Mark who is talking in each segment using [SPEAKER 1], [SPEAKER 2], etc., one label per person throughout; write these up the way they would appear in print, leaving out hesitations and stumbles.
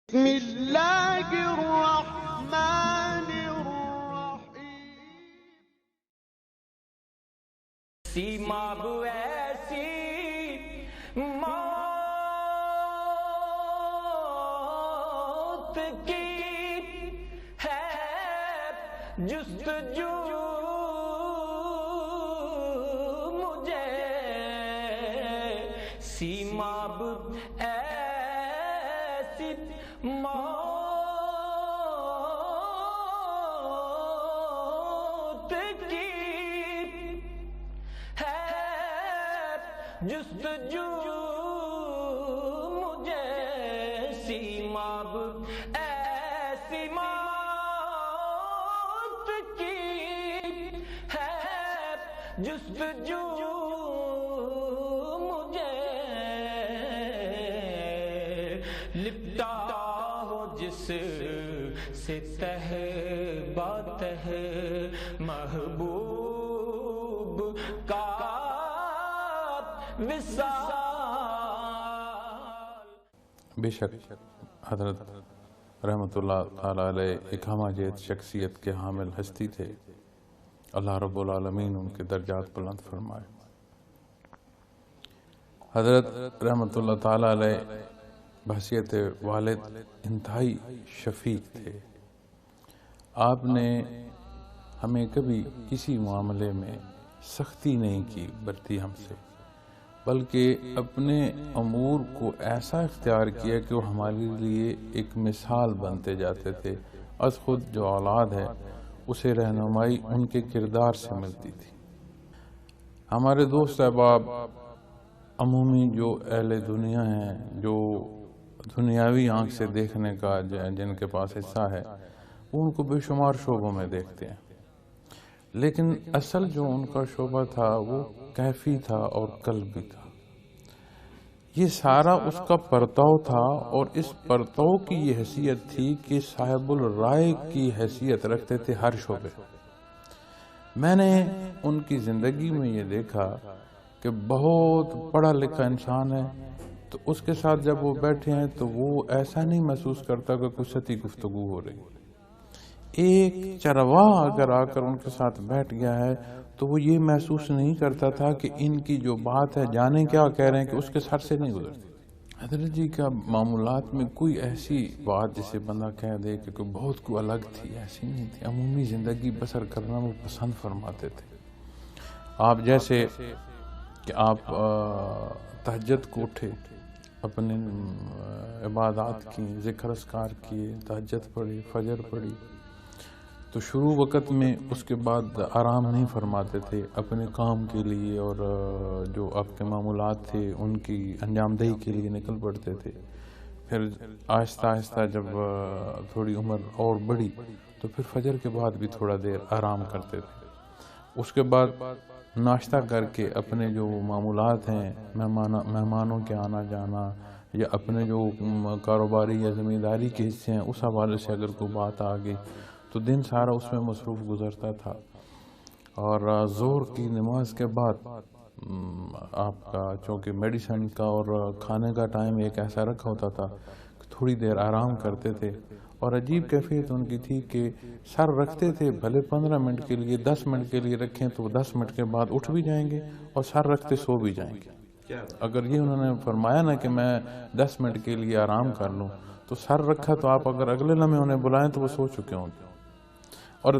[SPEAKER 1] بسم اللہ الرحمن الرحیم
[SPEAKER 2] سیما ایسی موت کی ہے جستجو مجھے سیما ایسی موت کی ہے جستجو مجھے سیما ایسی موت کی ہے جستجو مجھے لپٹا ہو جس سے تہ باتہ محبوب کا وصال۔
[SPEAKER 3] بے شک حضرت رحمۃ اللہ تعالیٰ علیہ ایک ہمہ جیت شخصیت کے حامل ہستی تھے۔ اللہ رب العالمین ان کے درجات بلند فرمائے۔ حضرت رحمۃ اللہ تعالیٰ علیہ بحیثیت والد انتہائی شفیق تھے۔ آپ نے ہمیں کبھی کسی معاملے میں سختی نہیں کی برتی ہم سے، بلکہ اپنے امور کو ایسا اختیار کیا کہ وہ ہمارے لیے ایک مثال بنتے جاتے تھے۔ از خود جو اولاد ہے اسے رہنمائی ان کے کردار سے ملتی تھی۔ ہمارے دوست احباب عمومی جو اہل دنیا ہیں، جو دنیاوی آنکھ سے دیکھنے کا جن کے پاس حصہ ہے، وہ ان کو بے شمار شعبوں میں دیکھتے ہیں، لیکن اصل جو ان کا شعبہ تھا وہ کیفی تھا اور قلبی تھا۔ یہ سارا اس کا پرتاؤ تھا، اور اس پرتاؤ کی یہ حیثیت تھی کہ صاحب الرائے کی حیثیت رکھتے تھے ہر شعبے۔ میں نے ان کی زندگی میں یہ دیکھا کہ بہت پڑھا لکھا انسان ہے، تو اس کے ساتھ جب وہ بیٹھے ہیں تو وہ ایسا نہیں محسوس کرتا کہ کچھ سطحی گفتگو ہو رہی۔ ایک چرواہ اگر آ کر ان کے ساتھ بیٹھ گیا ہے تو وہ یہ محسوس نہیں کرتا تھا کہ ان کی جو بات ہے جانے کیا کہہ رہے ہیں کہ اس کے سر سے نہیں گزرتی۔ حضرت جی کا معمولات میں کوئی ایسی بات جسے بندہ کہہ دے کہ کوئی بہت کوئی الگ تھی، ایسی نہیں تھی۔ عمومی زندگی بسر کرنا وہ پسند فرماتے تھے۔ آپ جیسے کہ آپ تہجد کو اٹھے، اپنے عبادات کی، ذکر اذکار کیے، تہجد پڑھی، فجر پڑھی، تو شروع وقت میں اس کے بعد آرام نہیں فرماتے تھے، اپنے کام کے لیے اور جو آپ کے معمولات تھے ان کی انجام دہی کے لیے نکل پڑتے تھے۔ پھر آہستہ آہستہ جب تھوڑی عمر اور بڑھی تو پھر فجر کے بعد بھی تھوڑا دیر آرام کرتے تھے۔ اس کے بعد ناشتہ کر کے اپنے جو معمولات ہیں، مہمانوں کے آنا جانا یا اپنے جو کاروباری یا زمینداری کے حصے ہیں، اس حوالے سے اگر کوئی بات آ گئی تو دن سارا اس میں مصروف گزرتا تھا۔ اور ظہر کی نماز کے بعد آپ کا چونکہ میڈیسن کا اور کھانے کا ٹائم ایک ایسا رکھا ہوتا تھا کہ تھوڑی دیر آرام کرتے تھے، اور عجیب کیفیت ان کی تھی کہ سر رکھتے تھے، بھلے 15 منٹ کے لیے 10 منٹ کے لیے رکھیں تو وہ 10 منٹ کے بعد اٹھ بھی جائیں گے اور سر رکھتے سو بھی جائیں گے۔ اگر یہ انہوں نے فرمایا نا کہ میں 10 منٹ کے لیے آرام کر لوں تو سر رکھا تو آپ اگر اگلے لمحے انہیں بلائیں تو وہ سو چکے ہوں گے، اور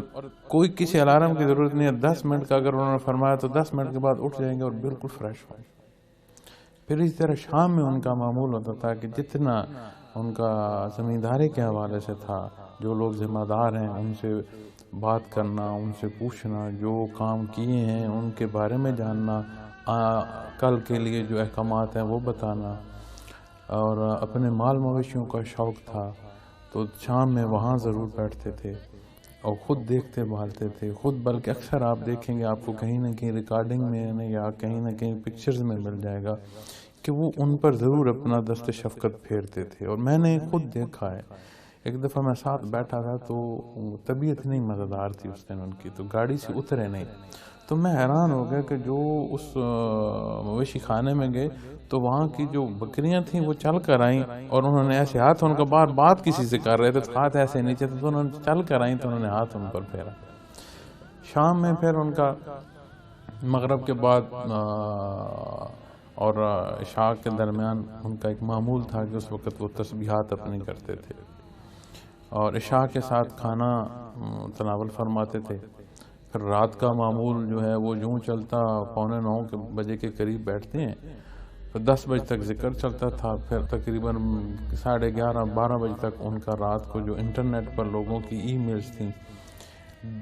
[SPEAKER 3] کوئی کسی الارم کی ضرورت نہیں ہے۔ 10 منٹ کا اگر انہوں نے فرمایا تو 10 منٹ کے بعد اٹھ جائیں گے اور بالکل فریش ہوں گے۔ پھر اسی طرح شام میں ان کا معمول ہوتا تھا کہ جتنا ان کا زمینداری کے حوالے سے تھا، جو لوگ ذمہ دار ہیں ان سے بات کرنا، ان سے پوچھنا، جو کام کیے ہیں ان کے بارے میں جاننا، کل کے لیے جو احکامات ہیں وہ بتانا، اور اپنے مال مویشیوں کا شوق تھا تو شام میں وہاں ضرور بیٹھتے تھے اور خود دیکھتے بھالتے تھے خود، بلکہ اکثر آپ دیکھیں گے آپ کو کہیں نہ کہیں ریکارڈنگ میں یا کہیں نہ کہیں پکچرز میں مل جائے گا کہ وہ ان پر ضرور اپنا دست شفقت پھیرتے تھے۔ اور میں نے خود دیکھا ہے، ایک دفعہ میں ساتھ بیٹھا تھا تو طبیعت نہیں مزیدار تھی اس دن ان کی، تو گاڑی سے اترے نہیں، تو میں حیران ہو گیا کہ جو اس مویشی خانے میں گئے تو وہاں کی جو بکریاں تھیں وہ چل کر آئیں، اور انہوں نے ایسے ہاتھ ان کا بار بات کسی سے کر رہے تھے تو ہاتھ ایسے نیچے تھے، تو انہوں نے چل کر آئیں تو انہوں نے ہاتھ ان پر پھیرا۔ شام میں پھر ان کا مغرب کے بعد اور عشاء کے درمیان ان کا ایک معمول تھا کہ اس وقت وہ تسبیحات اپنی کرتے تھے اور عشاء کے ساتھ کھانا تناول فرماتے تھے۔ پھر رات کا معمول جو ہے وہ یوں چلتا، 8:45 بجے کے قریب بیٹھتے ہیں، پھر 10 بجے تک ذکر چلتا تھا، پھر تقریباً 11:30-12 بجے تک ان کا رات کو جو انٹرنیٹ پر لوگوں کی ای میلز تھیں،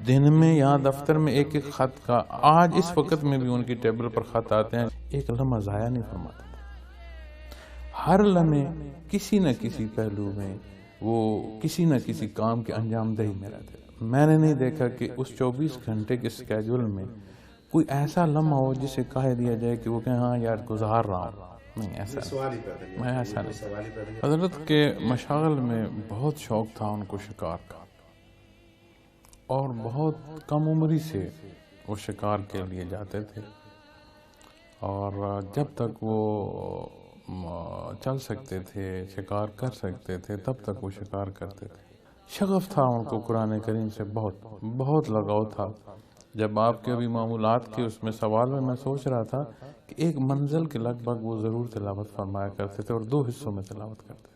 [SPEAKER 3] دن میں یہاں دفتر میں ایک ایک خط کا، آج اس وقت میں بھی ان کی ٹیبل پر خط آتے ہیں، ایک لمحہ ضائع نہیں فرماتے تھے۔ ہر لمحے کسی نہ کسی پہلو میں وہ کسی نہ کسی کام کے انجام دہی میں رہتے تھے۔ میں نے نہیں دیکھا کہ اس 24 گھنٹے کے اسکیجول میں کوئی ایسا لمحہ ہو جسے کہہ دیا جائے کہ وہ کہیں ہاں یار گزار رہا ہوں، نہیں ایسا نہیں، میں ایسا نہیں۔ حضرت کے مشاغل میں بہت شوق تھا ان کو شکار کا، اور بہت کم عمری سے وہ شکار کے لیے جاتے تھے، اور جب تک وہ چل سکتے تھے، شکار کر سکتے تھے، تب تک وہ شکار کرتے تھے۔ شغف تھا ان کو قرآن کریم سے، بہت لگاؤ تھا۔ جب آپ کے ابھی معمولات کے اس میں سوال میں سوچ رہا تھا کہ ایک منزل کے لگ بھگ وہ ضرور تلاوت فرمایا کرتے تھے اور 2 حصوں میں تلاوت کرتے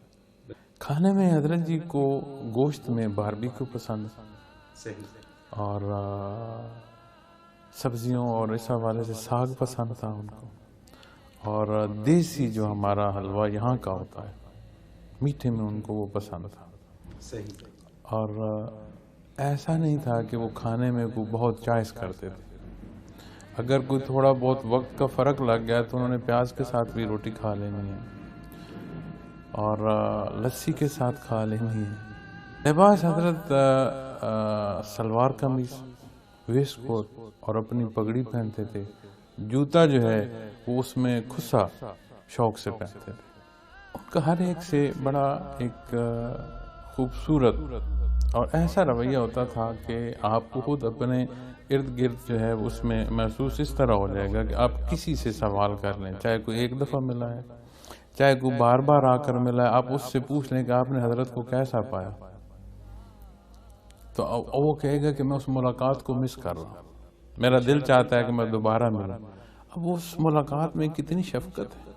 [SPEAKER 3] تھے۔ کھانے میں حضرت جی کو گوشت میں باربیکیو پسند، اور سبزیوں اور اس حوالے سے ساگ پسند تھا ان کو، اور دیسی جو ہمارا حلوہ یہاں کا ہوتا ہے میٹھے میں ان کو وہ پسند تھا۔ اور ایسا نہیں تھا کہ وہ کھانے میں کوئی بہت چوائس کرتے تھے، اگر کوئی تھوڑا بہت وقت کا فرق لگ گیا تو انہوں نے پیاز کے ساتھ بھی روٹی کھا لینی ہے اور لسی کے ساتھ کھا لینی ہے۔ لباس حضرت سلوار قمیص، ویسٹ کوٹ اور اپنی پگڑی پہنتے تھے، جوتا جو ہے وہ اس میں کھسا شوق سے پہنتے تھے۔ ان کا ہر ایک سے بڑا ایک خوبصورت اور ایسا رویہ ہوتا تھا کہ آپ کو خود اپنے ارد گرد جو ہے اس میں محسوس اس طرح ہو جائے گا کہ آپ کسی سے سوال کر لیں، چاہے کوئی ایک دفعہ ملا ہے، چاہے کوئی بار بار آ کر ملا ہے، آپ اس سے پوچھ لیں کہ آپ نے حضرت کو کیسا پایا، تو وہ کہے گا کہ میں اس ملاقات کو مس کر رہا ہوں، میرا دل چاہتا ہے کہ میں دوبارہ ملوں۔ اب اس ملاقات میں کتنی شفقت ہے،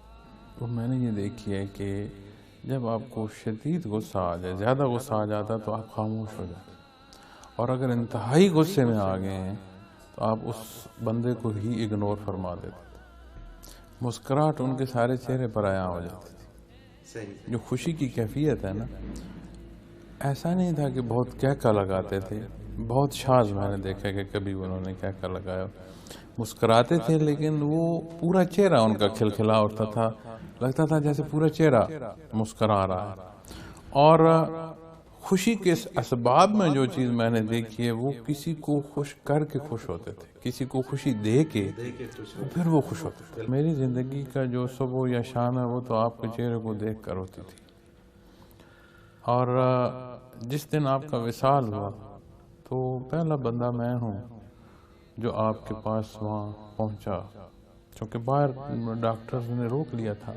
[SPEAKER 3] تو میں نے یہ دیکھی ہے کہ جب آپ کو شدید غصہ آ جائے، زیادہ غصہ آ جاتا تو آپ خاموش ہو جاتے، اور اگر انتہائی غصے میں آ گئے ہیں تو آپ اس بندے کو ہی اگنور فرما دیتے تھے۔ مسکراہٹ ان کے سارے چہرے پر عیاں ہو جاتی تھی، جو خوشی کی کیفیت ہے نا، ایسا نہیں تھا کہ بہت کہکا لگاتے تھے، بہت شاذ میں نے دیکھا کہ کبھی انہوں نے کہکا لگایا، مسکراتے تھے لیکن وہ پورا چہرہ ان کا کھلکھلا اٹھتا تھا، لگتا تھا جیسے پورا چہرہ مسکرا رہا ہے۔ اور خوشی کے اسباب میں جو چیز میں نے دیکھی ہے، وہ کسی کو خوش کر کے خوش ہوتے تھے، کسی کو خوشی دے کے پھر وہ خوش ہوتے تھے۔ میری زندگی کا جو صبح یا شام ہے وہ تو آپ کے چہرے کو دیکھ کر ہوتی تھی، اور جس دن آپ کا وصال ہوا تو پہلا بندہ میں ہوں جو آپ کے پاس وہاں پہنچا، چونکہ باہر ڈاکٹرز نے روک لیا تھا،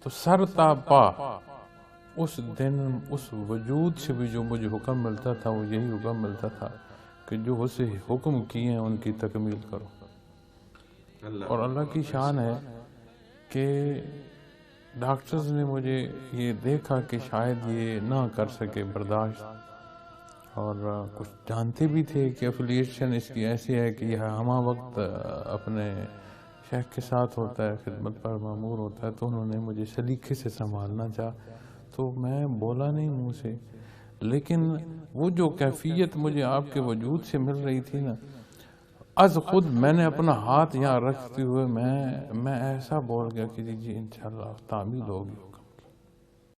[SPEAKER 3] تو سر تا پا اس دن اس وجود سے بھی جو مجھے حکم ملتا تھا وہ یہی حکم ملتا تھا کہ جو اسے حکم کیے ہیں ان کی تکمیل کرو۔ اور اللہ کی شان ہے کہ ڈاکٹرز نے مجھے یہ دیکھا کہ شاید یہ نہ کر سکے برداشت، اور کچھ جانتے بھی تھے کہ افیلیشن اس کی ایسی ہے کہ یہ ہمہ وقت اپنے شیخ کے ساتھ ہوتا ہے، خدمت پر مامور ہوتا ہے، تو انہوں نے مجھے سلیقے سے سنبھالنا چاہا، تو میں بولا نہیں منہ سے، لیکن وہ جو کیفیت مجھے آپ کے وجود سے مل رہی تھی نا، از خود میں نے اپنا ہاتھ یہاں رکھتے ہوئے میں ایسا بول گیا کہ جی انشاءاللہ تعمیل ہوگی۔